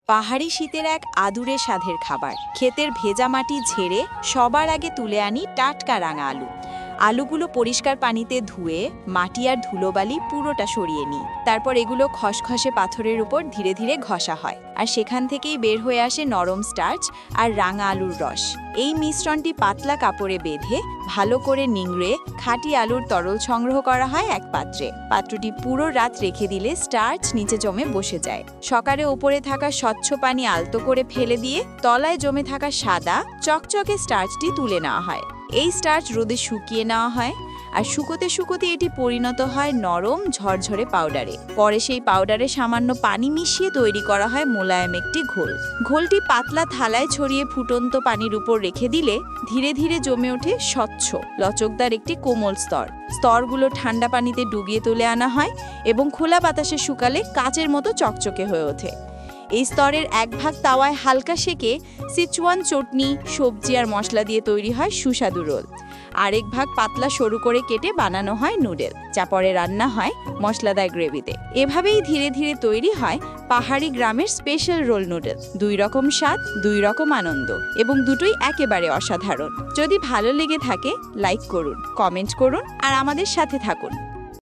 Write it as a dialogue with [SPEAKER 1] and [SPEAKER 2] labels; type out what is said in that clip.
[SPEAKER 1] পাহাড়ি শীতের এক আদুরে স্বাদের খাবার। ক্ষেতের ভেজা মাটি ঝেড়ে সবার আগে তুলে আনি টাটকা রাঙা আলু। আলুগুলো পরিষ্কার পানিতে ধুয়ে মাটি আর ধুলোবালি পুরোটা সরিয়ে নিই। তারপর এগুলো খসখসে পাথরের উপর ধীরে ধীরে ঘষা হয়, আর সেখান থেকেই বের হয়ে আসে নরম স্টার্চ আর রাঙা আলুর রস। এই মিশ্রণটি পাতলা কাপড়ে বেঁধে ভালো করে নিংড়ে খাঁটি আলুর তরল সংগ্রহ করা হয় এক পাত্রে। পাত্রটি পুরো রাত রেখে দিলে স্টার্চ নিচে জমে বসে যায়। সকালে ওপরে থাকা স্বচ্ছ পানি আলতো করে ফেলে দিয়ে তলায় জমে থাকা সাদা চকচকে স্টার্চটি তুলে নেওয়া হয়। এই স্টার্চ রোদে শুকিয়ে নেওয়া হয়, আর শুকোতে শুকোতে এটি পরিণত হয় নরম ঝরঝরে পাউডারে। পরে সেই পাউডারে সামান্য পানি মিশিয়ে তৈরি করা হয় মোলায়েম একটি ঘোল। ঘোলটি পাতলা থালায় ছড়িয়ে ফুটন্ত পানির উপর রেখে দিলে ধীরে ধীরে জমে ওঠে স্বচ্ছ লচকদার একটি কোমল স্তর। স্তরগুলো ঠান্ডা পানিতে ডুবিয়ে তুলে আনা হয় এবং খোলা বাতাসে শুকালে কাচের মতো চকচকে হয়ে ওঠে। এই স্তরের এক ভাগ তাওয়ায় হালকা সেকে সিচুয়ান চটনি, সবজি আর মশলা দিয়ে তৈরি হয় সুস্বাদু রোল। আরেক ভাগ পাতলা সরু করে কেটে বানানো হয় নুডল, যা পরে রান্না হয় মশলাদার গ্রেভিতে। এভাবেই ধীরে ধীরে তৈরি হয় পাহাড়ি গ্রামের স্পেশাল রোল নুডল। দুই রকম স্বাদ, দুই রকম আনন্দ, এবং দুটোই একেবারে অসাধারণ। যদি ভালো লেগে থাকে লাইক করুন, কমেন্ট করুন আর আমাদের সাথে থাকুন।